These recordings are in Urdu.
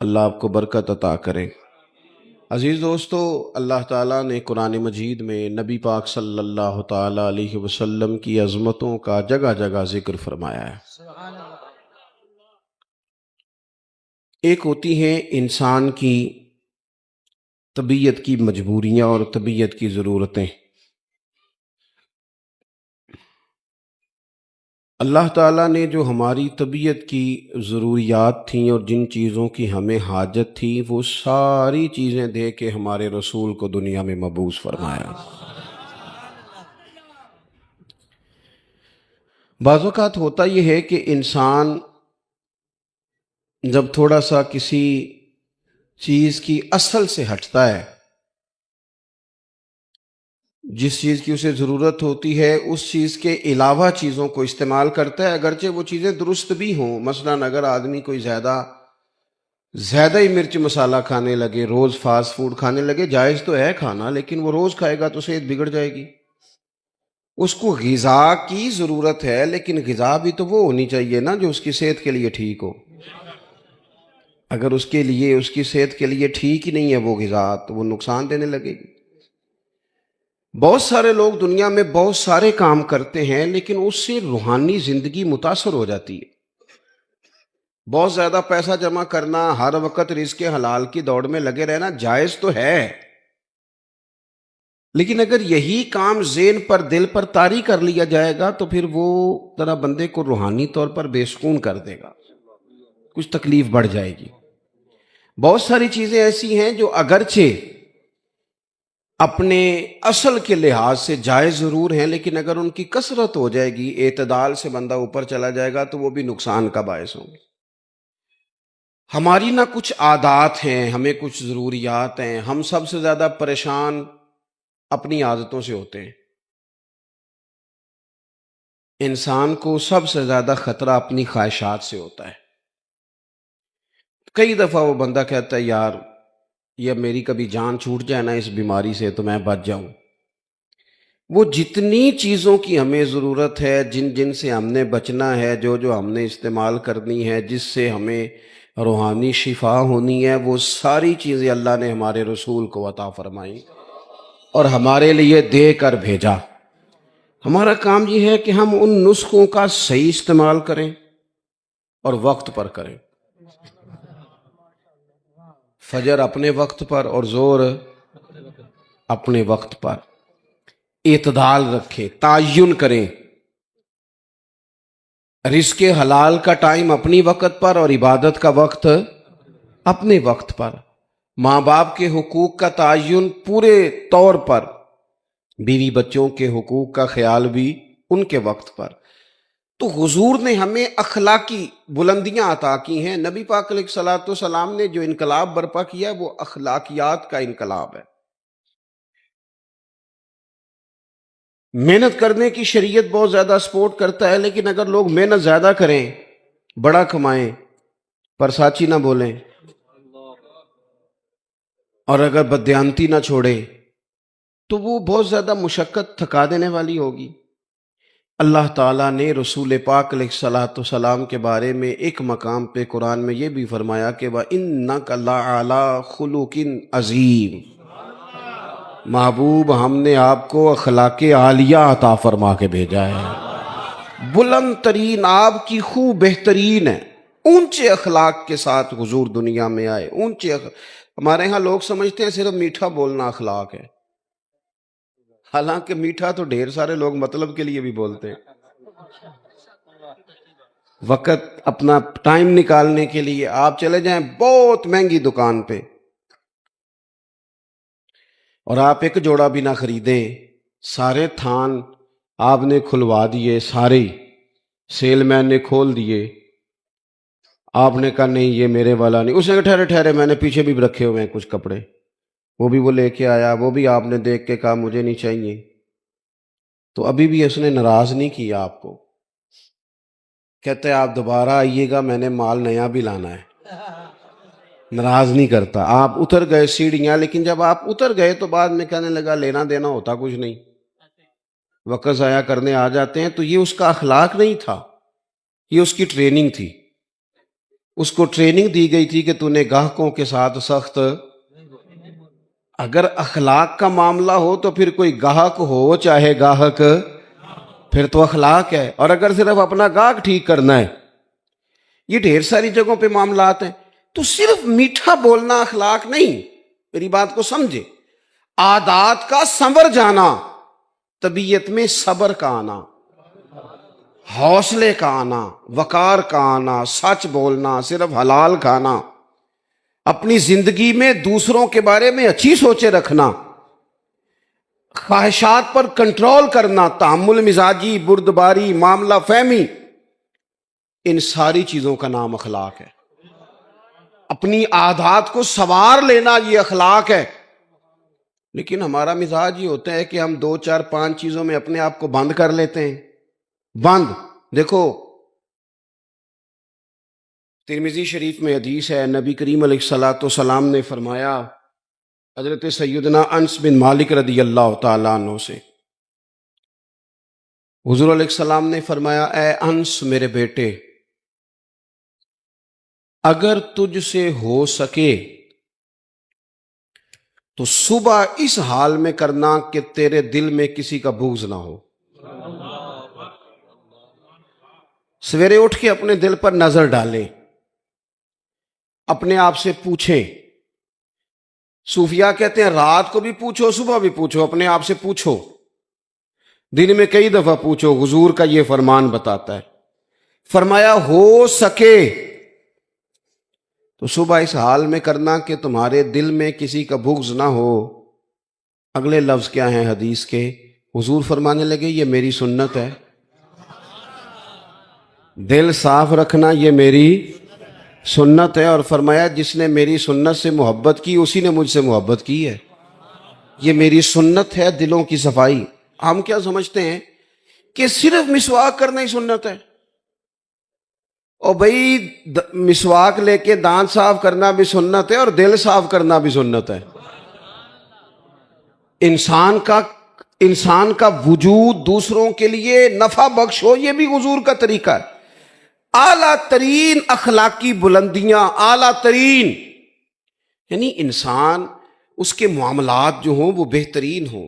اللہ آپ کو برکت عطا کرے۔ عزیز دوستو، اللہ تعالیٰ نے قرآن مجید میں نبی پاک صلی اللہ تعالیٰ علیہ وسلم کی عظمتوں کا جگہ جگہ ذکر فرمایا ہے۔ ایک ہوتی ہیں انسان کی طبیعت کی مجبوریاں اور طبیعت کی ضرورتیں۔ اللہ تعالیٰ نے جو ہماری طبیعت کی ضروریات تھیں اور جن چیزوں کی ہمیں حاجت تھی، وہ ساری چیزیں دے کے ہمارے رسول کو دنیا میں مبعوث فرمایا۔ بعض اوقات ہوتا یہ ہے کہ انسان جب تھوڑا سا کسی چیز کی اصل سے ہٹتا ہے، جس چیز کی اسے ضرورت ہوتی ہے اس چیز کے علاوہ چیزوں کو استعمال کرتا ہے، اگرچہ وہ چیزیں درست بھی ہوں۔ مثلاً اگر آدمی کوئی زیادہ ہی مرچ مسالہ کھانے لگے، روز فاسٹ فوڈ کھانے لگے، جائز تو ہے کھانا، لیکن وہ روز کھائے گا تو صحت بگڑ جائے گی۔ اس کو غذا کی ضرورت ہے، لیکن غذا بھی تو وہ ہونی چاہیے نا جو اس کی صحت کے لیے ٹھیک ہو۔ اگر اس کی صحت کے لیے ٹھیک ہی نہیں ہے وہ غذا، تو وہ نقصان دینے لگے گی۔ بہت سارے لوگ دنیا میں بہت سارے کام کرتے ہیں، لیکن اس سے روحانی زندگی متاثر ہو جاتی ہے۔ بہت زیادہ پیسہ جمع کرنا، ہر وقت رزق حلال کی دوڑ میں لگے رہنا جائز تو ہے، لیکن اگر یہی کام ذہن پر، دل پر طاری کر لیا جائے گا تو پھر وہ ذرا بندے کو روحانی طور پر بے سکون کر دے گا، کچھ تکلیف بڑھ جائے گی۔ بہت ساری چیزیں ایسی ہیں جو اگرچہ اپنے اصل کے لحاظ سے جائز ضرور ہیں، لیکن اگر ان کی کثرت ہو جائے گی، اعتدال سے بندہ اوپر چلا جائے گا تو وہ بھی نقصان کا باعث ہوں گے۔ ہماری نہ کچھ عادات ہیں، ہمیں کچھ ضروریات ہیں۔ ہم سب سے زیادہ پریشان اپنی عادتوں سے ہوتے ہیں۔ انسان کو سب سے زیادہ خطرہ اپنی خواہشات سے ہوتا ہے۔ کئی دفعہ وہ بندہ کہتا ہے یار یہ میری کبھی جان چھوٹ جائے نا اس بیماری سے تو میں بچ جاؤں۔ وہ جتنی چیزوں کی ہمیں ضرورت ہے، جن سے ہم نے بچنا ہے، جو ہم نے استعمال کرنی ہے، جس سے ہمیں روحانی شفا ہونی ہے، وہ ساری چیزیں اللہ نے ہمارے رسول کو عطا فرمائی اور ہمارے لیے دے کر بھیجا۔ ہمارا کام یہ ہے کہ ہم ان نسخوں کا صحیح استعمال کریں اور وقت پر کریں۔ فجر اپنے وقت پر اور ظہر اپنے وقت پر، اعتدال رکھیں، تعین کریں۔ رزق حلال کا ٹائم اپنی وقت پر اور عبادت کا وقت اپنے وقت پر۔ ماں باپ کے حقوق کا تعین پورے طور پر، بیوی بچوں کے حقوق کا خیال بھی ان کے وقت پر۔ تو حضور نے ہمیں اخلاقی بلندیاں عطا کی ہیں۔ نبی پاک علیہ الصلوۃ والسلام نے جو انقلاب برپا کیا وہ اخلاقیات کا انقلاب ہے۔ محنت کرنے کی شریعت بہت زیادہ سپورٹ کرتا ہے، لیکن اگر لوگ محنت زیادہ کریں، بڑا کمائیں، پر ساچی نہ بولیں، اور اگر بددیانتی نہ چھوڑیں تو وہ بہت زیادہ مشقت تھکا دینے والی ہوگی۔ اللہ تعالیٰ نے رسول پاک علیہ الصلوۃ والسلام کے بارے میں ایک مقام پہ قرآن میں یہ بھی فرمایا کہ وَإِنَّكَ لَعَلَىٰ خُلُقٍ عَظِيمٍ، محبوب ہم نے آپ کو اخلاق عالیہ عطا فرما کے بھیجا ہے۔ بلند ترین آپ کی خو بہترین ہے، اونچے اخلاق کے ساتھ حضور دنیا میں آئے۔ ہمارے ہاں لوگ سمجھتے ہیں صرف میٹھا بولنا اخلاق ہے، حالانکہ میٹھا تو ڈھیر سارے لوگ مطلب کے لیے بھی بولتے ہیں۔ وقت اپنا ٹائم نکالنے کے لیے آپ چلے جائیں بہت مہنگی دکان پہ اور آپ ایک جوڑا بھی نہ خریدیں، سارے تھان آپ نے کھلوا دیے، سارے سیل مین نے کھول دیے، آپ نے کہا نہیں یہ میرے والا نہیں، اس نے کہا ٹھہرے میں نے پیچھے بھی رکھے ہوئے ہیں کچھ کپڑے، وہ بھی وہ لے کے آیا، وہ بھی آپ نے دیکھ کے کہا مجھے نہیں چاہیے، تو ابھی بھی اس نے ناراض نہیں کیا آپ کو، کہتے ہیں آپ دوبارہ آئیے گا میں نے مال نیا بھی لانا ہے، ناراض نہیں کرتا۔ آپ اتر گئے سیڑھیاں، لیکن جب آپ اتر گئے تو بعد میں کہنے لگا لینا دینا ہوتا کچھ نہیں، وقت ضائع کرنے آ جاتے ہیں۔ تو یہ اس کا اخلاق نہیں تھا، یہ اس کی ٹریننگ تھی۔ اس کو ٹریننگ دی گئی تھی کہ تو نے گاہکوں کے ساتھ سخت. اگر اخلاق کا معاملہ ہو تو پھر کوئی گاہک ہو چاہے گاہک، پھر تو اخلاق ہے. اور اگر صرف اپنا گاہک ٹھیک کرنا ہے، یہ ڈھیر ساری جگہوں پہ معاملات ہیں. تو صرف میٹھا بولنا اخلاق نہیں، میری بات کو سمجھے. عادات کا سنور جانا، طبیعت میں صبر کا آنا، حوصلے کا آنا، وقار کا آنا، سچ بولنا، صرف حلال کھانا، اپنی زندگی میں دوسروں کے بارے میں اچھی سوچیں رکھنا، خواہشات پر کنٹرول کرنا، تحمل مزاجی، بردباری، معاملہ فہمی، ان ساری چیزوں کا نام اخلاق ہے. اپنی عادات کو سنوار لینا یہ اخلاق ہے. لیکن ہمارا مزاج یہ ہوتا ہے کہ ہم 2 4 5 چیزوں میں اپنے آپ کو بند کر لیتے ہیں. بند. دیکھو ترمذی شریف میں حدیث ہے، نبی کریم علیہ الصلوۃ والسلام نے فرمایا حضرت سیدنا انس بن مالک رضی اللہ تعالیٰ عنہ سے، حضور علیہ السلام نے فرمایا، اے انس میرے بیٹے، اگر تجھ سے ہو سکے تو صبح اس حال میں کرنا کہ تیرے دل میں کسی کا بغض نہ ہو. سویرے اٹھ کے اپنے دل پر نظر ڈالیں، اپنے آپ سے پوچھیں. صوفیاء کہتے ہیں رات کو بھی پوچھو، صبح بھی پوچھو، اپنے آپ سے پوچھو، دن میں کئی دفعہ پوچھو. حضور کا یہ فرمان بتاتا ہے، فرمایا ہو سکے تو صبح اس حال میں کرنا کہ تمہارے دل میں کسی کا بغض نہ ہو. اگلے لفظ کیا ہیں حدیث کے؟ حضور فرمانے لگے یہ میری سنت ہے. دل صاف رکھنا یہ میری سنت ہے. اور فرمایا جس نے میری سنت سے محبت کی اسی نے مجھ سے محبت کی ہے. یہ میری سنت ہے دلوں کی صفائی. ہم کیا سمجھتے ہیں کہ صرف مسواک کرنا ہی سنت ہے. اور بھائی مسواک لے کے دانت صاف کرنا بھی سنت ہے اور دل صاف کرنا بھی سنت ہے. انسان کا وجود دوسروں کے لیے نفع بخش ہو، یہ بھی حضور کا طریقہ ہے. اعلیٰ ترین اخلاقی بلندیاں، اعلیٰ ترین، یعنی انسان اس کے معاملات جو ہوں وہ بہترین ہوں.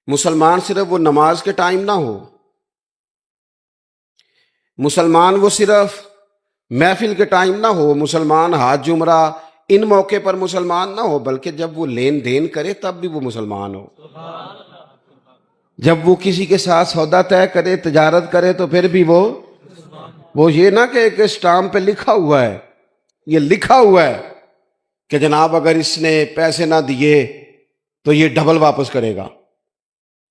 مسلمان صرف وہ نماز کے ٹائم نہ ہو، مسلمان وہ صرف محفل کے ٹائم نہ ہو، مسلمان حج عمرہ ان موقع پر مسلمان نہ ہو، بلکہ جب وہ لین دین کرے تب بھی وہ مسلمان ہو. جب وہ کسی کے ساتھ سودا طے کرے، تجارت کرے، تو پھر بھی وہ یہ نہ کہ ایک اسٹامپ پہ لکھا ہوا ہے، یہ لکھا ہوا ہے کہ جناب اگر اس نے پیسے نہ دیے تو یہ ڈبل واپس کرے گا،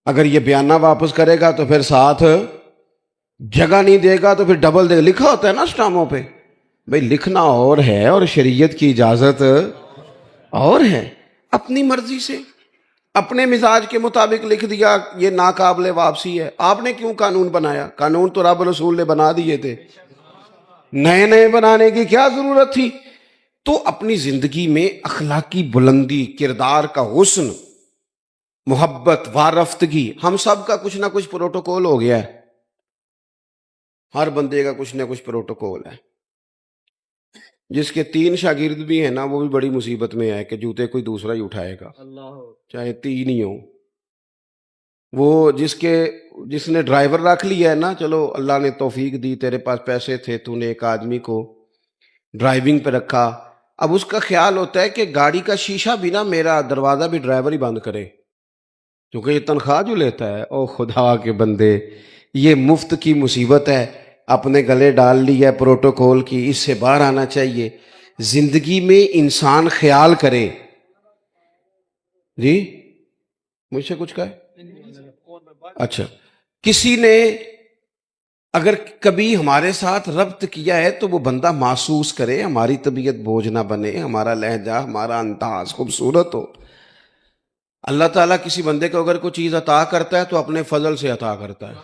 اگر یہ بیانہ واپس کرے گا تو پھر ساتھ جگہ نہیں دے گا تو پھر ڈبل دے گا. لکھا ہوتا ہے نا اسٹامپوں پہ. بھئی لکھنا اور ہے اور شریعت کی اجازت اور ہے. اپنی مرضی سے اپنے مزاج کے مطابق لکھ دیا یہ ناقابل واپسی ہے. آپ نے کیوں قانون بنایا؟ قانون تو رب رسول نے بنا دیے تھے، نئے نئے بنانے کی کیا ضرورت تھی؟ تو اپنی زندگی میں اخلاقی بلندی، کردار کا حسن، محبت، وارفتگی، ہم سب کا کچھ نہ کچھ پروٹوکول ہو گیا ہے. ہر بندے کا کچھ نہ کچھ پروٹوکول ہے. جس کے 3 شاگرد بھی ہیں نا وہ بھی بڑی مصیبت میں ہے کہ جوتے کوئی دوسرا ہی اٹھائے گا، چاہے 3 ہی ہوں. وہ جس نے ڈرائیور رکھ لیا ہے نا، چلو اللہ نے توفیق دی، تیرے پاس پیسے تھے، تو نے ایک آدمی کو ڈرائیونگ پہ رکھا. اب اس کا خیال ہوتا ہے کہ گاڑی کا شیشہ بھی نا میرا، دروازہ بھی ڈرائیور ہی بند کرے، کیونکہ یہ تنخواہ جو لیتا ہے. او خدا کے بندے، یہ مفت کی مصیبت ہے، اپنے گلے ڈال لی ہے پروٹوکول کی. اس سے باہر آنا چاہیے. زندگی میں انسان خیال کرے. جی مجھ سے کچھ کہا ہے؟ اچھا، کسی نے اگر کبھی ہمارے ساتھ ربط کیا ہے تو وہ بندہ محسوس کرے، ہماری طبیعت بوجھ نہ بنے، ہمارا لہجہ، ہمارا انداز خوبصورت ہو. اللہ تعالیٰ کسی بندے کو اگر کوئی چیز عطا کرتا ہے تو اپنے فضل سے عطا کرتا ہے.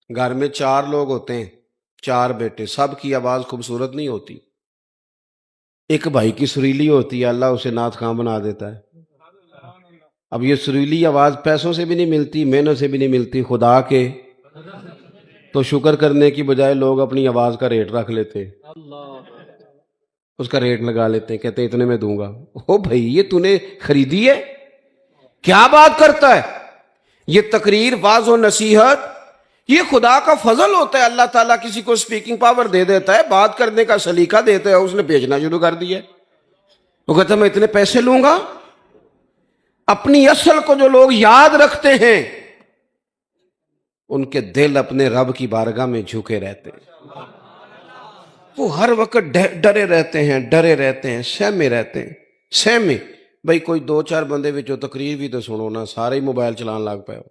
گھر میں 4 لوگ ہوتے ہیں، 4 بیٹے، سب کی آواز خوبصورت نہیں ہوتی. ایک بھائی کی سریلی ہوتی ہے، اللہ اسے نعت خواں بنا دیتا ہے. اب یہ سریلی آواز پیسوں سے بھی نہیں ملتی، محنت سے بھی نہیں ملتی، خدا کے. تو شکر کرنے کی بجائے لوگ اپنی آواز کا ریٹ رکھ لیتے ہیں، اس کا ریٹ لگا لیتے ہیں، کہتے ہیں اتنے میں دوں گا۔ او بھائی یہ تو نے خریدی ہے؟ کیا بات کرتا ہے؟ یہ تقریر، واعظ و نصیحت یہ خدا کا فضل ہوتا ہے۔ اللہ تعالیٰ کسی کو اسپیکنگ پاور دے دیتا ہے، بات کرنے کا سلیقہ دیتا ہے، اس نے بیچنا شروع کر دیا ہے۔ وہ کہتا ہے میں اتنے پیسے لوں گا۔ اپنی اصل کو جو لوگ یاد رکھتے ہیں ان کے دل اپنے رب کی بارگاہ میں جھکے رہتے ہیں، وہ ہر وقت ڈرے رہتے ہیں، سہمے رہتے ہیں، سہمے۔ بھائی کوئی دو چار بندے وچوں تقریر بھی تو سنو نا، سارے ہی موبائل چلان لگ پے ہو۔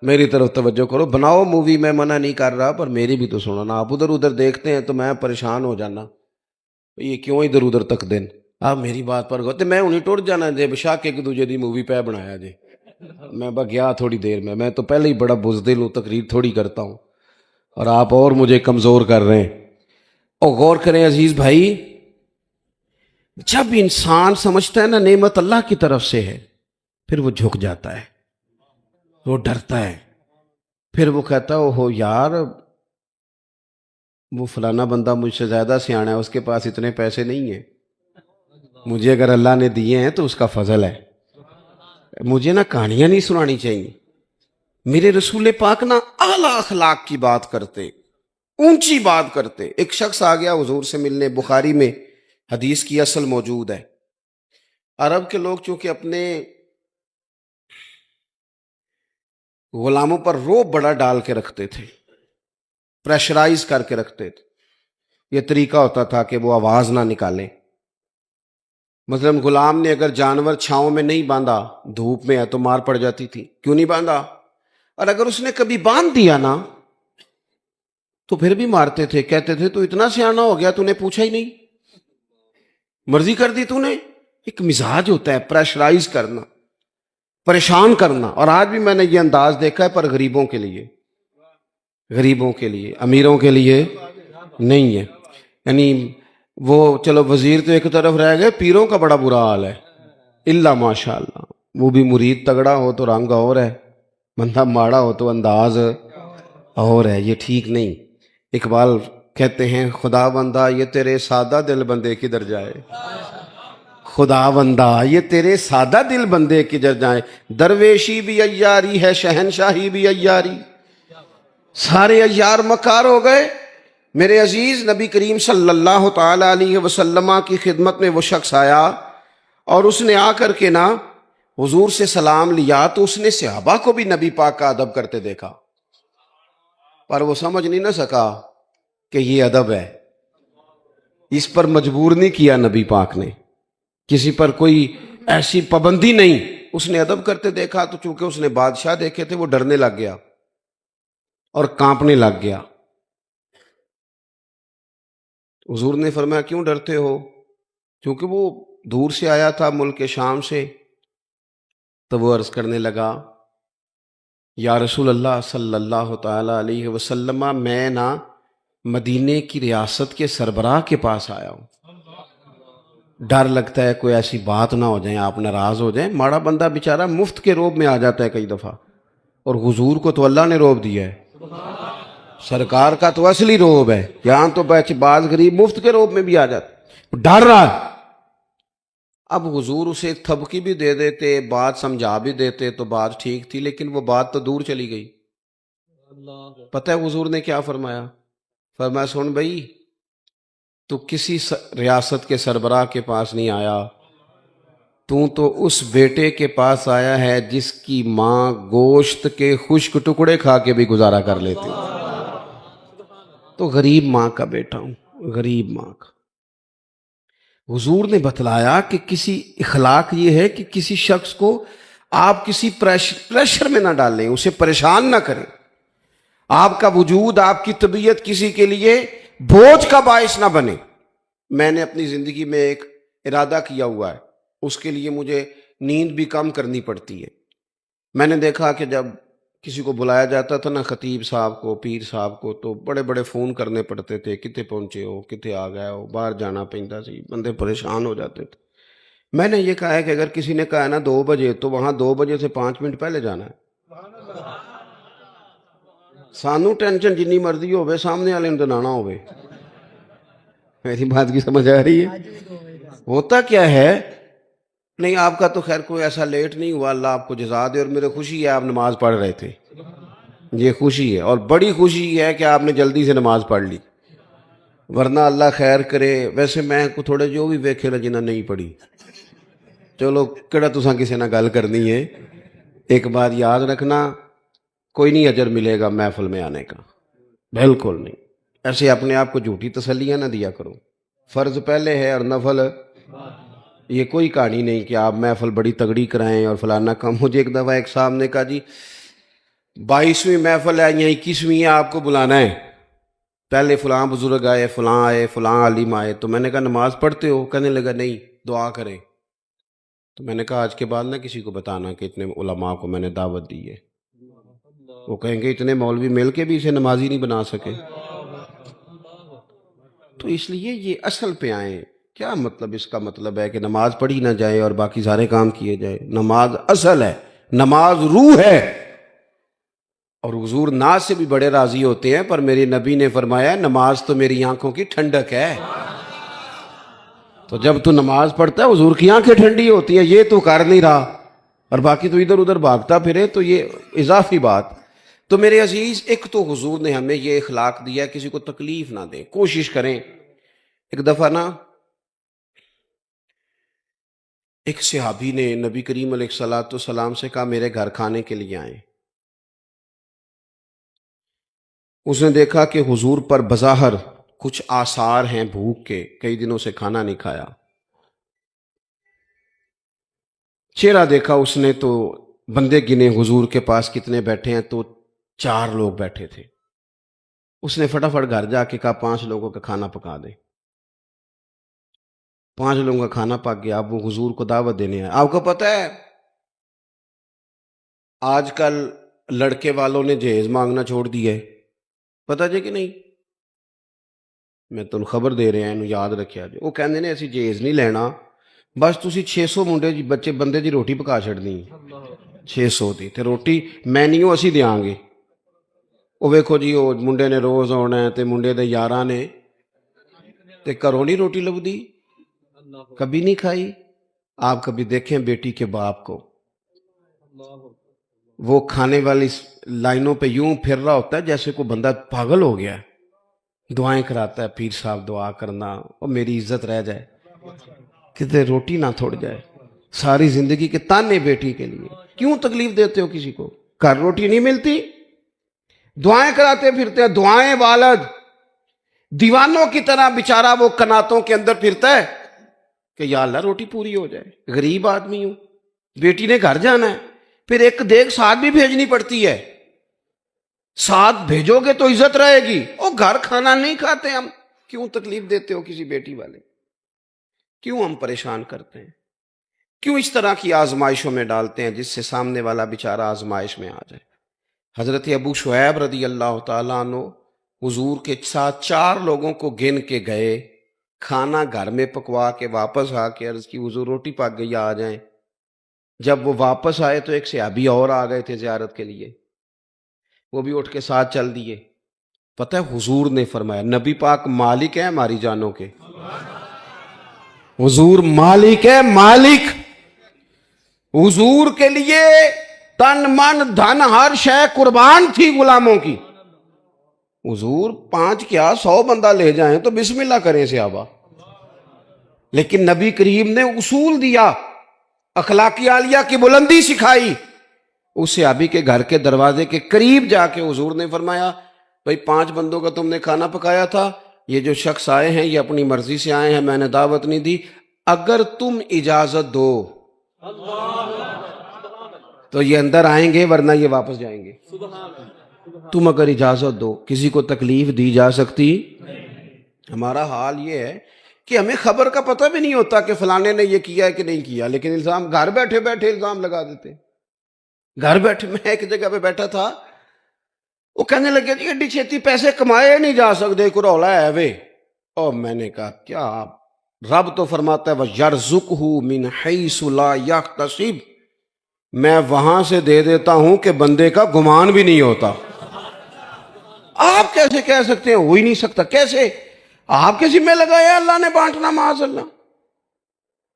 میری طرف توجہ کرو، بناؤ مووی، میں منع نہیں کر رہا، پر میری بھی تو سنو نا۔ آپ ادھر ادھر دیکھتے ہیں تو میں پریشان ہو جانا، یہ کیوں ادھر ادھر تک دن۔ آپ میری بات پر غور، میں انہیں ٹوٹ جانا جے بشاک ایک دوجے دی مووی پہ بنایا جے۔ میں گیا تھوڑی دیر میں تو پہلے ہی بڑا بزدل ہوں، تقریر تھوڑی کرتا ہوں، اور آپ اور مجھے کمزور کر رہے ہیں۔ اور غور کریں عزیز بھائی، جب انسان سمجھتا ہے نا نعمت اللہ کی طرف سے ہے، پھر وہ جھک جاتا ہے، وہ ڈرتا ہے، پھر وہ کہتا ہے اوہو یار وہ فلانا بندہ مجھ سے زیادہ سیانا ہے، اس کے پاس اتنے پیسے نہیں ہیں، مجھے اگر اللہ نے دیے ہیں تو اس کا فضل ہے۔ مجھے نا کہانیاں نہیں سنانی چاہیے۔ میرے رسول پاک نا اعلیٰ اخلاق کی بات کرتے، اونچی بات کرتے۔ ایک شخص آ گیا حضور سے ملنے، بخاری میں حدیث کی اصل موجود ہے۔ عرب کے لوگ چونکہ اپنے غلاموں پر روب بڑا ڈال کے رکھتے تھے، پریشرائز کر کے رکھتے تھے۔ یہ طریقہ ہوتا تھا کہ وہ آواز نہ نکالیں۔ مثلا غلام نے اگر جانور چھاؤں میں نہیں باندھا، دھوپ میں ہے تو مار پڑ جاتی تھی، کیوں نہیں باندھا؟ اور اگر اس نے کبھی باندھ دیا نا تو پھر بھی مارتے تھے، کہتے تھے تو اتنا سیانا ہو گیا تو نے پوچھا ہی نہیں، مرضی کر دی تو نے۔ ایک مزاج ہوتا ہے پریشرائز کرنا، پریشان کرنا۔ اور آج بھی میں نے یہ انداز دیکھا ہے، پر غریبوں کے لیے، غریبوں کے لیے، امیروں کے لیے نہیں ہے۔ یعنی وہ چلو وزیر تو ایک طرف رہ گئے، پیروں کا بڑا برا حال ہے، اللہ ماشاء اللہ۔ وہ بھی مرید تگڑا ہو تو رنگ اور ہے، بندہ ماڑا ہو تو انداز اور ہے، یہ ٹھیک نہیں۔ اقبال کہتے ہیں خدا بندہ یہ تیرے سادہ دل بندے کدھر جائے، خدا بندہ یہ تیرے سادہ دل بندے کدھر جائے۔ درویشی بھی عیاری ہے، شہنشاہی بھی عیاری، سارے عیار مکار ہو گئے۔ میرے عزیز، نبی کریم صلی اللہ تعالی علیہ وسلم کی خدمت میں وہ شخص آیا اور اس نے آ کر کے نا حضور سے سلام لیا، تو اس نے صحابہ کو بھی نبی پاک کا ادب کرتے دیکھا، پر وہ سمجھ نہیں نہ سکا کہ یہ ادب ہے۔ اس پر مجبور نہیں کیا نبی پاک نے، کسی پر کوئی ایسی پابندی نہیں، اس نے ادب کرتے دیکھا تو چونکہ اس نے بادشاہ دیکھے تھے وہ ڈرنے لگ گیا اور کانپنے لگ گیا۔ حضور نے فرمایا کیوں ڈرتے ہو؟ کیونکہ وہ دور سے آیا تھا ملک شام سے۔ تو وہ عرض کرنے لگا یا رسول اللہ صلی اللہ تعالی علیہ وسلم، میں نا مدینے کی ریاست کے سربراہ کے پاس آیا ہوں، ڈر لگتا ہے کوئی ایسی بات نہ ہو جائیں، آپ ناراض ہو جائیں۔ ماڑا بندہ بیچارہ مفت کے روب میں آ جاتا ہے کئی دفعہ، اور حضور کو تو اللہ نے روب دیا ہے، سرکار کا تو اصلی روب ہے۔ یہاں تو بعض غریب مفت کے روب میں بھی آ جاتے، ڈر رہا ہے۔ اب حضور اسے تھبکی بھی دے دیتے، بات سمجھا بھی دیتے تو بات ٹھیک تھی، لیکن وہ بات تو دور چلی گئی۔ پتہ ہے حضور نے کیا فرمایا؟ فرمایا سن بھائی، تو کسی ریاست کے سربراہ کے پاس نہیں آیا، تو اس بیٹے کے پاس آیا ہے جس کی ماں گوشت کے خشک ٹکڑے کھا کے بھی گزارا کر لیتی، تو غریب ماں کا بیٹا ہوں، غریب ماں کا۔ حضور نے بتلایا کہ کسی اخلاق یہ ہے کہ کسی شخص کو آپ کسی پریشر میں نہ ڈالیں، اسے پریشان نہ کریں، آپ کا وجود، آپ کی طبیعت کسی کے لیے بوجھ کا باعث نہ بنے۔ میں نے اپنی زندگی میں ایک ارادہ کیا ہوا ہے، اس کے لیے مجھے نیند بھی کم کرنی پڑتی ہے۔ میں نے دیکھا کہ جب کسی کو بلایا جاتا تھا نا، خطیب صاحب کو، پیر صاحب کو، تو بڑے بڑے فون کرنے پڑتے تھے، کتے پہنچے ہو، کتے آ گئے ہو، باہر جانا پہنتا سی، بندے پریشان ہو جاتے تھے۔ میں نے یہ کہا ہے کہ اگر کسی نے کہا ہے نا 2 بجے، تو وہاں 2 بجے سے 5 منٹ پہلے جانا ہے۔ سانو ٹینشن جنی مرضی ہوئے سامنے والے نے نانا ہوئے. میری بات کی سمجھ آ رہی ہے؟ ہوتا کیا ہے، نہیں آپ کا تو خیر کوئی ایسا لیٹ نہیں ہوا، اللہ آپ کو جزا دے، اور میرے خوشی ہے آپ نماز پڑھ رہے تھے، یہ خوشی ہے، اور بڑی خوشی ہے کہ آپ نے جلدی سے نماز پڑھ لی، ورنہ اللہ خیر کرے. ویسے میں کو تھوڑے جو بھی ویکھے نا جنہیں نہیں پڑھی، چلو کہڑا تساں کسی نہ گل کرنی ہے. ایک بات یاد رکھنا، کوئی نہیں اجر ملے گا محفل میں آنے کا، بالکل نہیں. ایسے اپنے آپ کو جھوٹی تسلیاں نہ دیا کرو. فرض پہلے ہے اور نفل، یہ کوئی کہانی نہیں کہ آپ محفل بڑی تگڑی کرائیں اور فلانا کام. مجھے ایک دفعہ ایک صاحب نے کہا جی 22ویں محفل ہے یا 21ویں ہے، آپ کو بلانا ہے، پہلے فلاں بزرگ آئے، فلاں عالم آئے. تو میں نے کہا نماز پڑھتے ہو؟ کہنے لگا نہیں، دعا کریں. تو میں نے کہا آج کے بعد نہ کسی کو بتانا کہ اتنے علماء کو میں نے دعوت دی ہے، وہ کہیں گے اتنے مولوی مل کے بھی اسے نمازی نہیں بنا سکے. تو اس لیے یہ اصل پہ آئیں. کیا مطلب اس کا مطلب ہے کہ نماز پڑھی نہ جائے اور باقی سارے کام کیے جائے؟ نماز اصل ہے، نماز روح ہے. اور حضور ناز سے بھی بڑے راضی ہوتے ہیں، پر میرے نبی نے فرمایا نماز تو میری آنکھوں کی ٹھنڈک ہے. تو جب تو نماز پڑھتا ہے حضور کی آنکھیں ٹھنڈی ہوتی ہیں. یہ تو کر نہیں رہا اور باقی تو ادھر ادھر بھاگتا پھرے، تو یہ اضافی بات. تو میرے عزیز، ایک تو حضور نے ہمیں یہ اخلاق دیا کسی کو تکلیف نہ دیں، کوشش کریں. ایک دفعہ نا ایک صحابی نے نبی کریم علیہ السلام سے کہا میرے گھر کھانے کے لیے آئیں. اس نے دیکھا کہ حضور پر بظاہر کچھ آثار ہیں بھوک کے، کئی دنوں سے کھانا نہیں کھایا. چہرہ دیکھا اس نے تو بندے گنے حضور کے پاس کتنے بیٹھے ہیں، تو 4 لوگ بیٹھے تھے. اس نے فٹافٹ گھر جا کے کہا 5 لوگوں کا کھانا پکا دیں. 5 لوگوں کا کھانا پک گیا. اب وہ حضور کو دعوت دینے آئے. آپ کو پتہ ہے آج کل لڑکے والوں نے جہیز مانگنا چھوڑ دیا ہے، پتہ جی کہ نہیں؟ میں تمہیں خبر دے رہا ہوں، یاد رکھیا جی. وہ کہندے نے اسی جہیز نہیں لینا، بس تسی 600 منڈے جی بچے بندے دی روٹی پکا چھڑنی 600 دی، تے روٹی مینیو اسی دیاں گے. وہ ویکھو جی وہ منڈے نے روز آنا ہے تے منڈے دے یاراں نے تے گھروں نہیں روٹی لبدی، کبھی نہیں کھائی. آپ کبھی دیکھیں بیٹی کے باپ کو، وہ کھانے والی لائنوں پہ یوں پھر رہا ہوتا ہے جیسے کوئی بندہ پاگل ہو گیا ہے، دعائیں کراتا ہے، پیر صاحب دعا کرنا اور میری عزت رہ جائے، کتے روٹی نہ تھوڑ جائے. ساری زندگی کے تانے بیٹی کے لیے. کیوں تکلیف دیتے ہو کسی کو؟ گھر روٹی نہیں ملتی، دعائیں کراتے پھرتے ہیں. دعائیں والد دیوانوں کی طرح بیچارہ وہ کناتوں کے اندر پھرتا ہے کہ یا اللہ روٹی پوری ہو جائے. غریب آدمی ہوں، بیٹی نے گھر جانا ہے، پھر ایک دیکھ ساتھ بھی بھیجنی پڑتی ہے. ساتھ بھیجو گے تو عزت رہے گی. اور گھر کھانا نہیں کھاتے ہم. کیوں تکلیف دیتے ہو کسی بیٹی والے؟ کیوں ہم پریشان کرتے ہیں؟ کیوں اس طرح کی آزمائشوں میں ڈالتے ہیں جس سے سامنے والا بیچارہ آزمائش میں آ جائے؟ حضرت ابو شعیب رضی اللہ تعالیٰ عنہ حضور کے ساتھ 4 لوگوں کو گن کے گئے، کھانا گھر میں پکوا کے واپس آ کے عرض کی حضور روٹی پک گئی آ جائیں. جب وہ واپس آئے تو ایک صحابی اور آ گئے تھے زیارت کے لیے، وہ بھی اٹھ کے ساتھ چل دیے. پتہ ہے حضور نے فرمایا، نبی پاک مالک ہے ہماری جانوں کے، حضور مالک ہے، مالک. حضور کے لیے تن من دھن ہر شے قربان تھی غلاموں کی. حضور 5 کیا 100 بندہ لے جائیں تو بسم اللہ کریں صحابہ. لیکن نبی کریم نے اصول دیا، اخلاقی عالیہ کی بلندی سکھائی. اس صحابی کے گھر کے دروازے کے قریب جا کے حضور نے فرمایا بھئی 5 بندوں کا تم نے کھانا پکایا تھا، یہ جو شخص آئے ہیں یہ اپنی مرضی سے آئے ہیں، میں نے دعوت نہیں دی، اگر تم اجازت دو تو یہ اندر آئیں گے ورنہ یہ واپس جائیں گے. تم اگر اجازت دو. کسی کو تکلیف دی جا سکتی؟ ہمارا حال یہ ہے کہ ہمیں خبر کا پتہ بھی نہیں ہوتا کہ فلانے نے یہ کیا ہے کہ نہیں کیا، لیکن الزام گھر بیٹھے بیٹھے الزام لگا دیتے. گھر بیٹھے میں ایک جگہ پہ بیٹھا تھا، وہ کہنے لگے جی ایڈی چھیتی پیسے کمائے نہیں جا سکتے، کوئی رولا ہے وے. اور میں نے کہا کیا؟ رب تو فرماتا ہے وَيَرْزُقْهُ مِنْ حَيْثُ لَا يَحْتَسِبُ، میں وہاں سے دے دیتا ہوں کہ بندے کا گمان بھی نہیں ہوتا. آپ کیسے کہہ سکتے ہیں؟ ہو ہی نہیں سکتا. کیسے؟ آپ کے ذمہ لگایا اللہ نے بانٹنا، معاذ اللہ.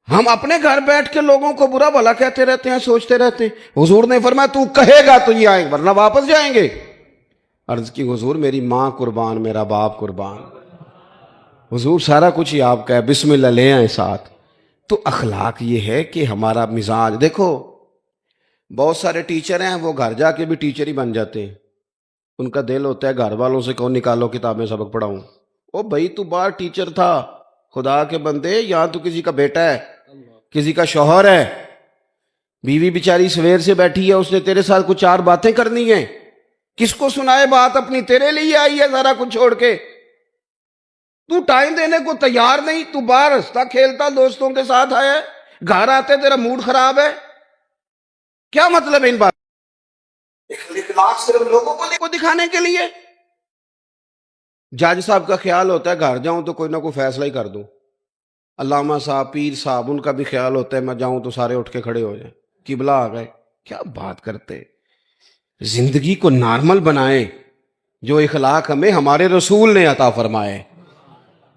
ہم اپنے گھر بیٹھ کے لوگوں کو برا بھلا کہتے رہتے ہیں، سوچتے رہتے ہیں. حضور نے فرمایا تو کہے گا تو یہ آئیں گے ورنہ واپس جائیں گے. عرض کی حضور میری ماں قربان، میرا باپ قربان. حضور سارا کچھ ہی آپ کا ہے، بسم اللہ لے آئیں ساتھ. تو اخلاق یہ ہے کہ ہمارا مزاج دیکھو. بہت سارے ٹیچر ہیں وہ گھر جا کے بھی ٹیچر ہی بن جاتے ہیں. ان کا دل ہوتا ہے گھر والوں سے کون نکالو کتابیں سبق پڑھاؤں. او بھائی تو باہر ٹیچر تھا، خدا کے بندے. یہاں تو کسی کا بیٹا ہے، کسی کا شوہر ہے، بیوی بیچاری سویر سے بیٹھی ہے، اس نے تیرے ساتھ کچھ 4 باتیں کرنی ہیں. کس کو سنائے بات اپنی؟ تیرے لیے آئی ہے سارا کچھ چھوڑ کے. تو ٹائم دینے کو تیار نہیں. تو باہر ہنستا کھیلتا دوستوں کے ساتھ آیا ہے، گھر آتے تیرا موڈ خراب ہے. کیا مطلب ہے ان بات؟ اخلاق صرف لوگوں کو دکھانے کے لیے. جج صاحب کا خیال ہوتا ہے گھر جاؤں تو کوئی نہ کوئی فیصلہ ہی کر دوں. علامہ صاحب، پیر صاحب، ان کا بھی خیال ہوتا ہے میں جاؤں تو سارے اٹھ کے کھڑے ہو جائیں، قبلہ آ گئے. کیا بات کرتے. زندگی کو نارمل بنائیں. جو اخلاق ہمیں ہمارے رسول نے عطا فرمائے،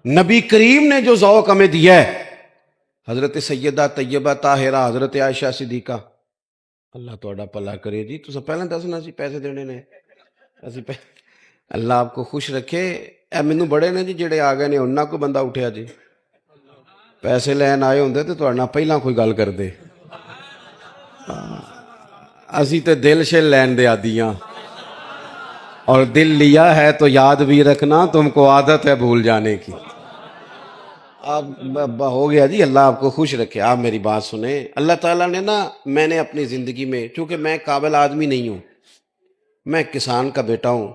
نبی کریم نے جو ذوق ہمیں دیا ہے، حضرت سیدہ طیبہ طاہرہ، حضرت عائشہ صدیقہ، اللہ تھوڑا بھلا کرے جی. تو پہلے دسنا سی پیسے دینے نے. اللہ آپ کو خوش رکھے. اے مینوں بڑے نے جی جڑے آ گئے نے انہاں کو بندہ اٹھیا جی. پیسے لین آئے ہوندے تے تہاڈے نال پہلاں کوئی گل کردے. اسی تے دل شل لین دے عادیاں، اور دل لیا ہے تو یاد بھی رکھنا، تم کو عادت ہے بھول جانے کی. آپ ہو گیا جی. اللہ آپ کو خوش رکھے. آپ میری بات سنیں. اللہ تعالیٰ نے میں نے اپنی زندگی میں، چونکہ میں قابل آدمی نہیں ہوں، میں کسان کا بیٹا ہوں،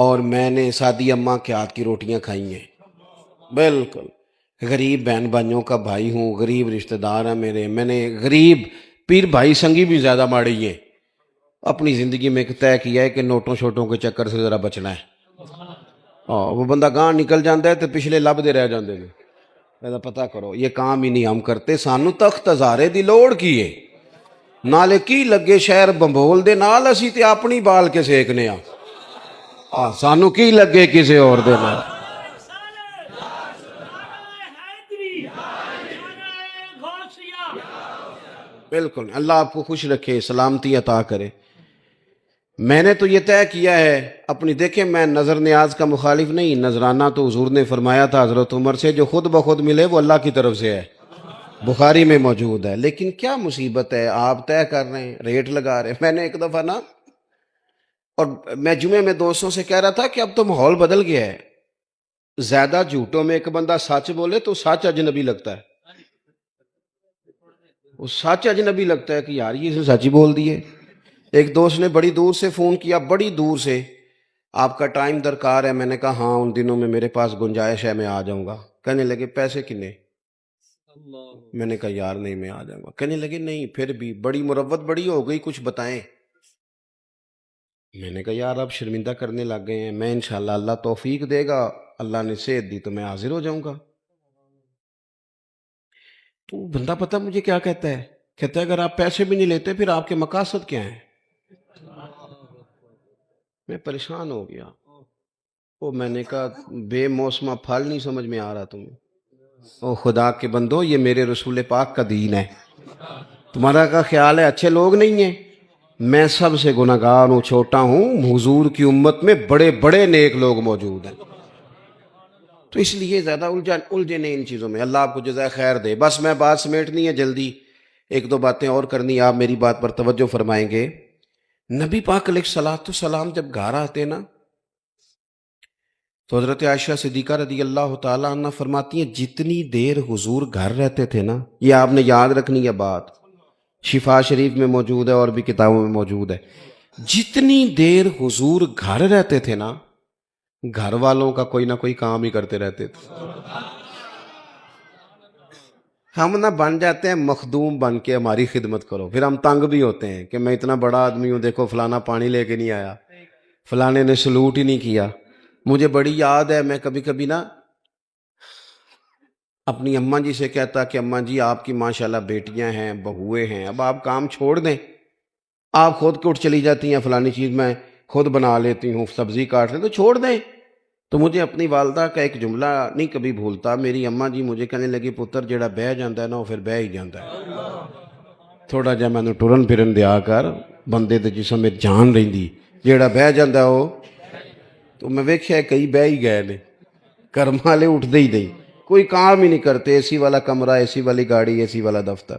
اور میں نے سادی اماں کے ہاتھ کی روٹیاں کھائی ہیں. بالکل غریب بہن بھائیوں کا بھائی ہوں، غریب رشتہ دار ہیں میرے. میں نے غریب پیر بھائی سنگی بھی زیادہ ماڑی ہیں. اپنی زندگی میں ایک طے کیا ہے کہ نوٹوں شوٹوں کے چکر سے ذرا بچنا ہے. وہ بندہ گاں نکل جاتا ہے تو پچھلے لب دے رہ جاندے نے. پتہ کرو یہ کام ہی نہیں ہم کرتے. سانو تخت ہزارے دی لوڑ کی ہے، نالے کی لگے شہر بمبول دے نال، اسی تے اپنی بال کے سیکنے سانو کی لگے کسے اور دے نال. بالکل. اللہ آپ کو خوش رکھے، سلامتی عطا کرے. میں نے تو یہ طے کیا ہے اپنی. دیکھیں میں نظر نیاز کا مخالف نہیں. نذرانہ تو حضور نے فرمایا تھا حضرت عمر سے، جو خود بخود ملے وہ اللہ کی طرف سے ہے، بخاری میں موجود ہے. لیکن کیا مصیبت ہے، آپ طے کر رہے ہیں، ریٹ لگا رہے ہیں. میں نے ایک دفعہ اور میں جمعے میں دوستوں سے کہہ رہا تھا کہ اب تو ماحول بدل گیا ہے. زیادہ جھوٹوں میں ایک بندہ سچ بولے تو سچ اجنبی لگتا ہے. وہ سچ اجنبی لگتا ہے کہ یار یہ سچ ہی بول دیے. ایک دوست نے بڑی دور سے فون کیا، بڑی دور سے، آپ کا ٹائم درکار ہے. میں نے کہا ہاں ان دنوں میں میرے پاس گنجائش ہے، میں آ جاؤں گا. کہنے لگے پیسے کنے؟ میں نے کہا یار نہیں میں آ جاؤں گا. کہنے لگے نہیں پھر بھی بڑی مروت بڑی ہو گئی، کچھ بتائیں. میں نے کہا یار آپ شرمندہ کرنے لگ گئے ہیں. میں انشاءاللہ اللہ توفیق دے گا، اللہ نے صحت دی تو میں حاضر ہو جاؤں گا. تو بندہ پتہ مجھے کیا کہتا ہے؟ کہتا ہے اگر آپ پیسے بھی نہیں لیتے پھر آپ کے مقاصد کیا ہیں؟ میں پریشان ہو گیا. وہ میں نے کہا بے موسمہ پھل نہیں سمجھ میں آ رہا تمہیں. او خدا کے بندو یہ میرے رسول پاک کا دین ہے. تمہارا کا خیال ہے اچھے لوگ نہیں ہیں؟ میں سب سے گناہگار ہوں، چھوٹا ہوں. حضور کی امت میں بڑے بڑے نیک لوگ موجود ہیں. تو اس لیے زیادہ الجھے نہیں ان چیزوں میں. اللہ آپ کو جزائے خیر دے. بس میں بات سمیٹنی ہے جلدی، ایک دو باتیں اور کرنی. آپ میری بات پر توجہ فرمائیں گے. نبی پاک علیہ الصلوۃ والسلام جب گھر آتے نا تو حضرت عائشہ صدیقہ رضی اللہ تعالیٰ عنہ فرماتی ہیں جتنی دیر حضور گھر رہتے تھے نا، یہ آپ نے یاد رکھنی ہے بات، شفا شریف میں موجود ہے اور بھی کتابوں میں موجود ہے. جتنی دیر حضور گھر رہتے تھے نا، گھر والوں کا کوئی نہ کوئی کام ہی کرتے رہتے تھے. ہم نہ بن جاتے ہیں مخدوم بن کے ہماری خدمت کرو، پھر ہم تنگ بھی ہوتے ہیں کہ میں اتنا بڑا آدمی ہوں، دیکھو فلانا پانی لے کے نہیں آیا، فلانے نے سلوٹ ہی نہیں کیا. مجھے بڑی یاد ہے میں کبھی کبھی اپنی اماں جی سے کہتا کہ اماں جی آپ کی ماشاءاللہ بیٹیاں ہیں، بہویں ہیں، اب آپ کام چھوڑ دیں، آپ خود کے اٹھ چلی جاتی ہیں فلانی چیز. میں خود بنا لیتی ہوں، سبزی کاٹ لیں تو چھوڑ دیں۔ تو مجھے اپنی والدہ کا ایک جملہ نہیں کبھی بھولتا، میری اماں جی مجھے کہنے لگی پتر جڑا بہ جاندہ ہے نا وہ پھر بہ ہی جاندہ ہے، تھوڑا جہا میں ٹرن پھرن دیا کر، بندے دے جسم میں جان رہندی، جڑا بہ جاندہ ہے وہ تو میں ویکھیا کئی بہ ہی گئے نے، کرم والے اٹھتے ہی نہیں، کوئی کام ہی نہیں کرتے، اے سی والا کمرہ، اے سی والی گاڑی، اے سی والا دفتر،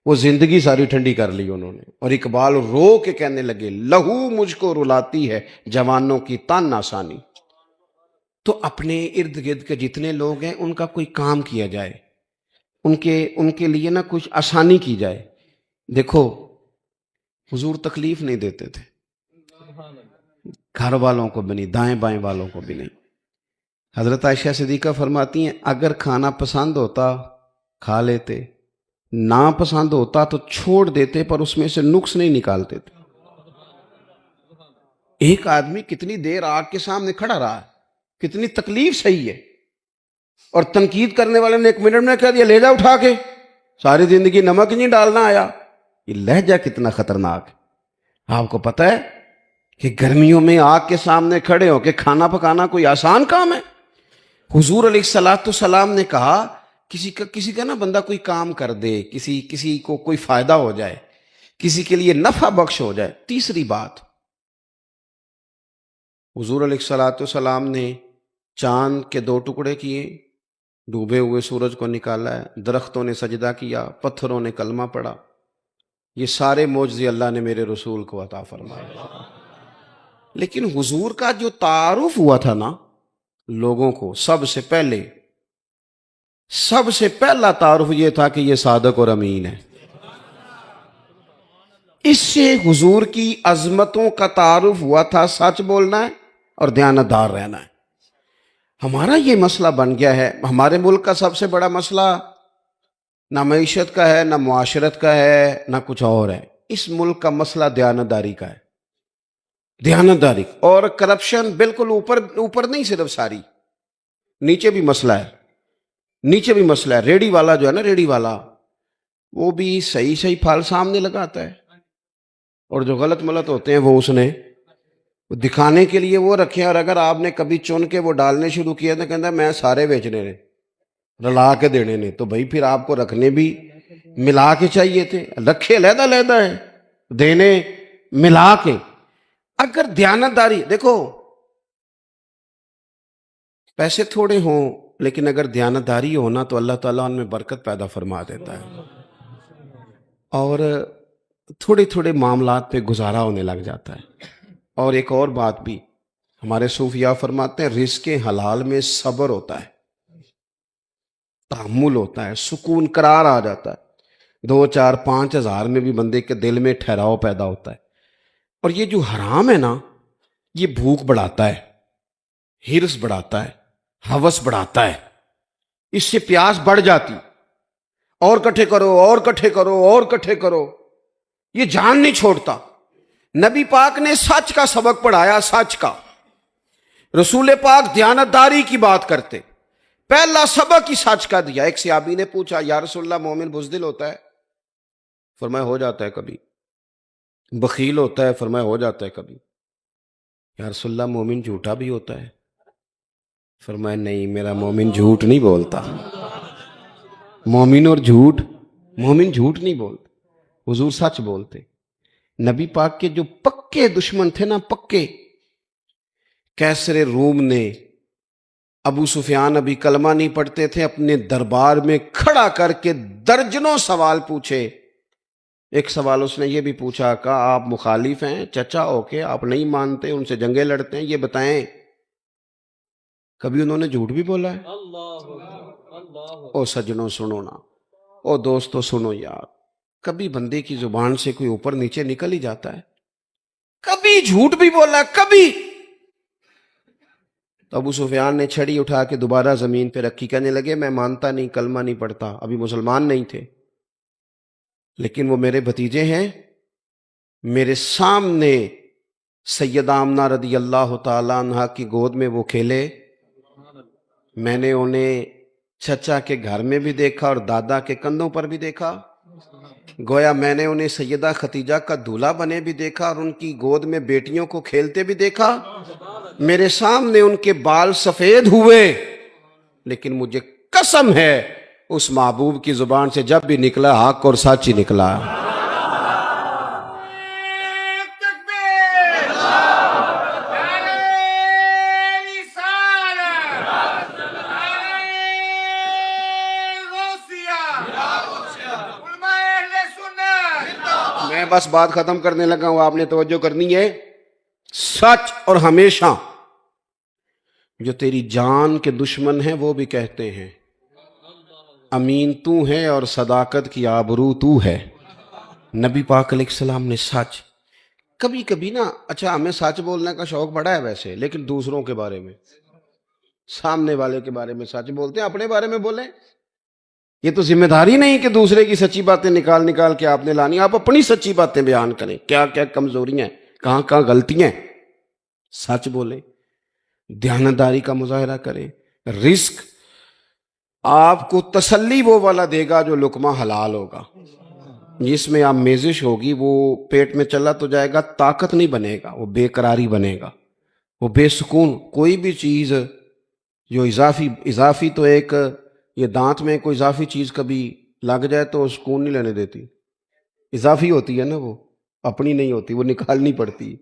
وہ زندگی ساری ٹھنڈی کر لی انہوں نے۔ اور اقبال رو کے کہنے لگے لہو مجھ کو رلاتی ہے جوانوں کی تان آسانی۔ تو اپنے ارد گرد کے جتنے لوگ ہیں ان کا کوئی کام کیا جائے، ان کے لیے نا کچھ آسانی کی جائے۔ دیکھو حضور تکلیف نہیں دیتے تھے، گھر والوں کو بھی نہیں، دائیں بائیں والوں کو بھی نہیں۔ حضرت عائشہ صدیقہ فرماتی ہیں اگر کھانا پسند ہوتا کھا لیتے، نا پسند ہوتا تو چھوڑ دیتے، پر اس میں سے نقص نہیں نکالتے تھے۔ ایک آدمی کتنی دیر آگ کے سامنے کھڑا رہا ہے، کتنی تکلیف صحیح ہے، اور تنقید کرنے والے نے 1 منٹ میں کہہ دیا لے جا اٹھا کے، ساری زندگی نمک نہیں ڈالنا آیا۔ یہ لہجہ کتنا خطرناک ہے۔ آپ کو پتہ ہے کہ گرمیوں میں آگ کے سامنے کھڑے ہو کے کھانا پکانا کوئی آسان کام ہے؟ حضور علیہ السلام نے کہا کسی کا نا بندہ کوئی کام کر دے، کسی کو کوئی فائدہ ہو جائے، کسی کے لیے نفع بخش ہو جائے۔ تیسری بات، حضور علیہ السلام نے چاند کے 2 ٹکڑے کیے، ڈوبے ہوئے سورج کو نکالا ہے، درختوں نے سجدہ کیا، پتھروں نے کلمہ پڑھا۔ یہ سارے معجزے اللہ نے میرے رسول کو عطا فرمائے۔ لیکن حضور کا جو تعارف ہوا تھا نا لوگوں کو، سب سے پہلا تعارف یہ تھا کہ یہ صادق اور امین ہے۔ اس سے حضور کی عظمتوں کا تعارف ہوا تھا، سچ بولنا ہے اور دیانتدار رہنا ہے۔ ہمارا یہ مسئلہ بن گیا ہے، ہمارے ملک کا سب سے بڑا مسئلہ نہ معیشت کا ہے، نہ معاشرت کا ہے، نہ کچھ اور ہے۔ اس ملک کا مسئلہ دیانتداری کا ہے، دیانتداری، اور کرپشن بالکل اوپر نہیں، صرف ساری نیچے بھی مسئلہ ہے۔ ریڑی والا جو ہے نا، ریڑی والا وہ بھی صحیح پھل سامنے لگاتا ہے، اور جو غلط ملت ہوتے ہیں وہ اس نے دکھانے کے لیے وہ رکھے، اور اگر آپ نے کبھی چن کے وہ ڈالنے شروع کیا تو کہتا ہے میں سارے بیچنے نے، رلا کے دینے نے، تو بھائی پھر آپ کو رکھنے بھی ملا کے چاہیے تھے، رکھے علیحدہ ہے، دینے ملا کے۔ اگر دیانتداری، دیکھو پیسے تھوڑے ہوں لیکن اگر دیانتداری ہونا تو اللہ تعالیٰ ان میں برکت پیدا فرما دیتا ہے، اور تھوڑے معاملات پہ گزارا ہونے لگ جاتا ہے۔ اور ایک اور بات بھی ہمارے صوفیاء فرماتے ہیں رزق حلال میں صبر ہوتا ہے، تحمل ہوتا ہے، سکون قرار آ جاتا ہے، 2 4 5 ہزار میں بھی بندے کے دل میں ٹھہراؤ پیدا ہوتا ہے۔ اور یہ جو حرام ہے نا، یہ بھوک بڑھاتا ہے، ہرس بڑھاتا ہے، ہوس بڑھاتا ہے، اس سے پیاس بڑھ جاتی، اور کٹھے کرو، یہ جان نہیں چھوڑتا۔ نبی پاک نے سچ کا سبق پڑھایا، سچ کا۔ رسول پاک دیانتداری کی بات کرتے، پہلا سبق ہی سچ کا دیا۔ ایک صحابی نے پوچھا یا رسول اللہ مومن بزدل ہوتا ہے؟ فرمایا ہو جاتا ہے کبھی۔ بخیل ہوتا ہے؟ فرمایا ہو جاتا ہے کبھی۔ یا رسول اللہ مومن جھوٹا بھی ہوتا ہے؟ فرمایا نہیں، میرا مومن جھوٹ نہیں بولتا۔ مومن جھوٹ نہیں بولتے، حضور سچ بولتے۔ نبی پاک کے جو پکے دشمن تھے نا، پکے، کیسر روم نے، ابو سفیان ابھی کلمہ نہیں پڑھتے تھے، اپنے دربار میں کھڑا کر کے درجنوں سوال پوچھے۔ ایک سوال اس نے یہ بھی پوچھا کہ آپ مخالف ہیں چچا ہو کے، آپ نہیں مانتے، ان سے جنگیں لڑتے ہیں، یہ بتائیں کبھی انہوں نے جھوٹ بھی بولا ہے؟ او سجنوں سنو نا، او دوستو سنو یار، کبھی بندے کی زبان سے کوئی اوپر نیچے نکل ہی جاتا ہے، کبھی جھوٹ بھی بولا ہے، کبھی۔ تو ابو سفیان نے چھڑی اٹھا کے دوبارہ زمین پہ رکھی، کہنے لگے میں مانتا نہیں، کلمہ نہیں پڑھتا، ابھی مسلمان نہیں تھے، لیکن وہ میرے بھتیجے ہیں، میرے سامنے سیدہ آمنہ رضی اللہ تعالیٰ عنہ کی گود میں وہ کھیلے، میں نے انہیں چچا کے گھر میں بھی دیکھا اور دادا کے کندھوں پر بھی دیکھا، گویا میں نے انہیں سیدہ خدیجہ کا دولہا بنے بھی دیکھا اور ان کی گود میں بیٹیوں کو کھیلتے بھی دیکھا، میرے سامنے ان کے بال سفید ہوئے، لیکن مجھے قسم ہے اس محبوب کی زبان سے جب بھی نکلا حق اور سچ ہی نکلا۔ میں بس بات ختم کرنے لگا ہوں، آپ نے توجہ کرنی ہے۔ سچ اور ہمیشہ جو تیری جان کے دشمن ہیں وہ بھی کہتے ہیں امین تو ہے اور صداقت کی آبرو تو ہے۔ نبی پاک علیہ السلام نے سچ کبھی کبھی نا، اچھا ہمیں سچ بولنے کا شوق بڑا ہے ویسے، لیکن دوسروں کے بارے میں، سامنے والے کے بارے میں سچ بولتے ہیں، اپنے بارے میں بولیں۔ یہ تو ذمہ داری نہیں کہ دوسرے کی سچی باتیں نکال نکال کے آپ نے لانی، آپ اپنی سچی باتیں بیان کریں، کیا کیا کمزوریاں ہیں، کہاں کہاں غلطیاں ہیں، سچ بولیں، دیانتداری کا مظاہرہ کریں۔ رزق آپ کو تسلی وہ والا دے گا جو لقمہ حلال ہوگا، جس میں آپ میزش ہوگی وہ پیٹ میں چلا تو جائے گا، طاقت نہیں بنے گا، وہ بے قراری بنے گا، وہ بے سکون۔ کوئی بھی چیز جو اضافی تو ایک یہ دانت میں کوئی اضافی چیز کبھی لگ جائے تو سکون نہیں لینے دیتی، اضافی ہوتی ہے نا، وہ اپنی نہیں ہوتی، وہ نکالنی پڑتی۔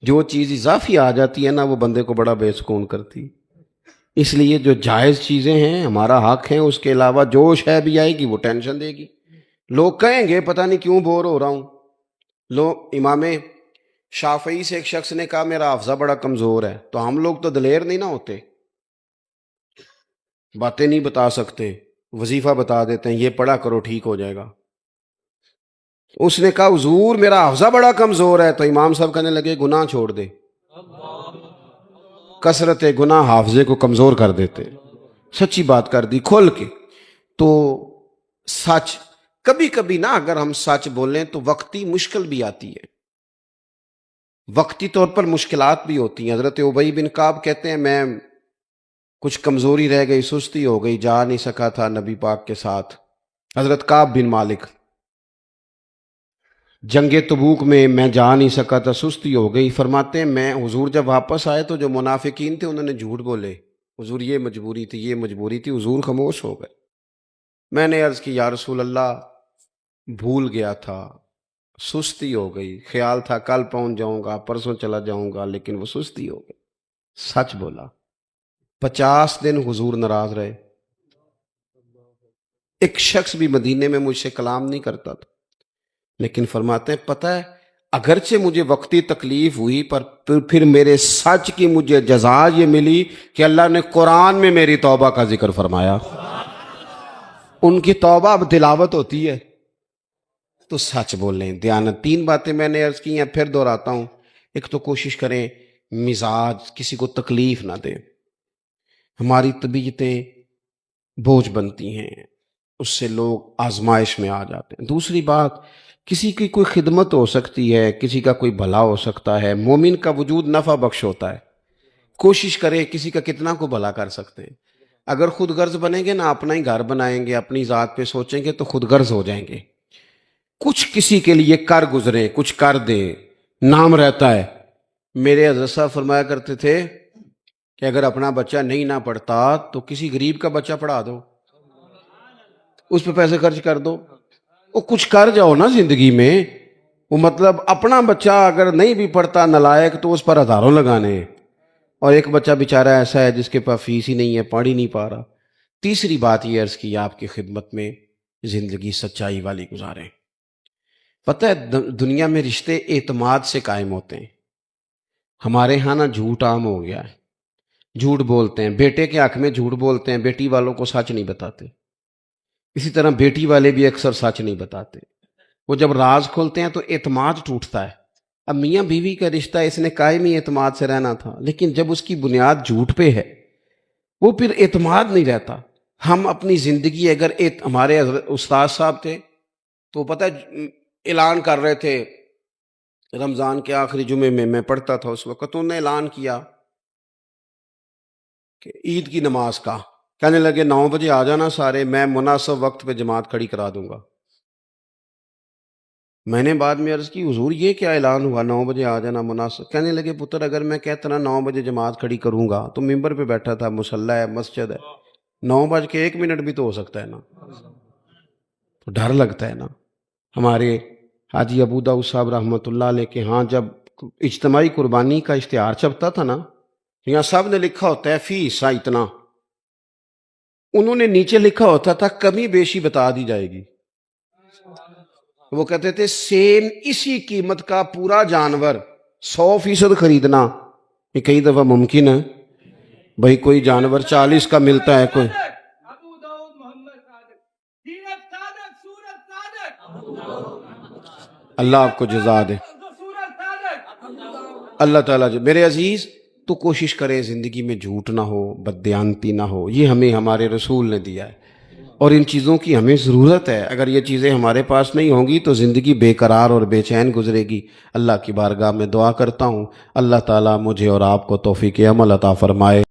جو چیز اضافی آ جاتی ہے نا وہ بندے کو بڑا بے سکون کرتی۔ اس لیے جو جائز چیزیں ہیں ہمارا حق ہیں، اس کے علاوہ جو شے بھی آئے گی وہ ٹینشن دے گی۔ لوگ کہیں گے پتہ نہیں کیوں بور ہو رہا ہوں۔ لوگ امام شافعی سے ایک شخص نے کہا میرا حافظہ بڑا کمزور ہے، تو ہم لوگ تو دلیر نہیں نہ ہوتے، باتیں نہیں بتا سکتے، وظیفہ بتا دیتے ہیں یہ پڑھا کرو ٹھیک ہو جائے گا۔ اس نے کہا حضور میرا حافظہ بڑا کمزور ہے، تو امام صاحب کہنے لگے گناہ چھوڑ دے، کثرت گناہ حافظے کو کمزور کر دیتے۔ سچی بات کر دی کھول کے۔ تو سچ کبھی کبھی نا اگر ہم سچ بولیں تو وقتی مشکل بھی آتی ہے، وقتی طور پر مشکلات بھی ہوتی ہیں۔ حضرت ابی بن کعب کہتے ہیں میں کچھ کمزوری رہ گئی، سستی ہو گئی، جا نہیں سکا تھا نبی پاک کے ساتھ۔ حضرت کعب بن مالک جنگ تبوک میں جا نہیں سکا تھا، سستی ہو گئی۔ فرماتے ہیں میں حضور جب واپس آئے تو جو منافقین تھے انہوں نے جھوٹ بولے، حضور یہ مجبوری تھی یہ مجبوری تھی، حضور خاموش ہو گئے۔ میں نے عرض کی یا رسول اللہ بھول گیا تھا، سستی ہو گئی، خیال تھا کل پہنچ جاؤں گا پرسوں چلا جاؤں گا، لیکن وہ سستی ہو گئی۔ سچ بولا۔ 50 دن حضور ناراض رہے، ایک شخص بھی مدینے میں مجھ سے کلام نہیں کرتا تھا، لیکن فرماتے ہیں پتہ ہے اگرچہ مجھے وقتی تکلیف ہوئی پر پھر میرے سچ کی مجھے جزا یہ ملی کہ اللہ نے قرآن میں میری توبہ کا ذکر فرمایا۔ ان کی توبہ اب تلاوت ہوتی ہے۔ تو سچ بولیں، دیانت۔ 3 باتیں میں نے عرض کی ہیں، پھر دہراتا ہوں۔ ایک تو کوشش کریں مزاج کسی کو تکلیف نہ دیں، ہماری طبیعتیں بوجھ بنتی ہیں، اس سے لوگ آزمائش میں آ جاتے ہیں۔ دوسری بات، کسی کی کوئی خدمت ہو سکتی ہے، کسی کا کوئی بھلا ہو سکتا ہے، مومن کا وجود نفع بخش ہوتا ہے، کوشش کریں کسی کا کتنا کو بھلا کر سکتے ہیں۔ اگر خود غرض بنیں گے نا، اپنا ہی گھر بنائیں گے، اپنی ذات پہ سوچیں گے تو خود غرض ہو جائیں گے۔ کچھ کسی کے لیے کر گزرے، کچھ کر دے، نام رہتا ہے۔ میرے حضرت صاحب فرمایا کرتے تھے کہ اگر اپنا بچہ نہیں نہ پڑھتا تو کسی غریب کا بچہ پڑھا دو، اس پہ پیسے خرچ کر دو، وہ کچھ کر جاؤ نا زندگی میں۔ وہ مطلب اپنا بچہ اگر نہیں بھی پڑھتا نالائق تو اس پر ہزاروں لگانے ہیں، اور ایک بچہ بیچارہ ایسا ہے جس کے پاس فیس ہی نہیں ہے، پڑھ ہی نہیں پا رہا۔ تیسری بات یہ عرض کی آپ کی خدمت میں، زندگی سچائی والی گزاریں۔ پتہ ہے دنیا میں رشتے اعتماد سے قائم ہوتے ہیں۔ ہمارے ہاں نا جھوٹ عام ہو گیا ہے، جھوٹ بولتے ہیں، بیٹے کے حق میں جھوٹ بولتے ہیں، بیٹی والوں کو سچ نہیں بتاتے۔ اسی طرح بیٹی والے بھی اکثر سچ نہیں بتاتے، وہ جب راز کھولتے ہیں تو اعتماد ٹوٹتا ہے۔ اب میاں بیوی کا رشتہ اس نے قائم ہی اعتماد سے رہنا تھا، لیکن جب اس کی بنیاد جھوٹ پہ ہے وہ پھر اعتماد نہیں رہتا۔ ہم اپنی زندگی اگر ہمارے استاد صاحب تھے تو پتہ ہے اعلان کر رہے تھے رمضان کے آخری جمعے میں پڑھتا تھا اس وقت، انہوں نے اعلان کیا کہ عید کی نماز کا، کہنے لگے 9 بجے آ جانا سارے، میں مناسب وقت پہ جماعت کھڑی کرا دوں گا۔ میں نے بعد میں عرض کی حضور یہ کیا اعلان ہوا 9 بجے آ جانا مناسب؟ کہنے لگے پتر اگر میں کہتا نا 9 بجے جماعت کھڑی کروں گا تو ممبر پہ بیٹھا تھا، مصلی ہے، مسجد ہے، 9:01 بھی تو ہو سکتا ہے نا، تو ڈر لگتا ہے نا۔ ہمارے حاجی ابو داؤد صاحب رحمۃ اللہ علیہ کے ہاں جب اجتماعی قربانی کا اشتہار چھپتا تھا نا، یہاں سب نے لکھا ہوتا ہے فی حصہ اتنا، انہوں نے نیچے لکھا ہوتا تھا کمی بیشی بتا دی جائے گی۔ وہ کہتے تھے سیم اسی قیمت کا پورا جانور 100% خریدنا، یہ کئی دفعہ ممکن ہے بھائی، کوئی جانور 40 کا ملتا ہے، کوئی اللہ آپ کو جزا دے، اللہ تعالیٰ میرے عزیز تو کوشش کریں زندگی میں جھوٹ نہ ہو، بددیانتی نہ ہو، یہ ہمیں ہمارے رسول نے دیا ہے اور ان چیزوں کی ہمیں ضرورت ہے۔ اگر یہ چیزیں ہمارے پاس نہیں ہوں گی تو زندگی بے قرار اور بے چین گزرے گی۔ اللہ کی بارگاہ میں دعا کرتا ہوں اللہ تعالیٰ مجھے اور آپ کو توفیق عمل عطا فرمائے۔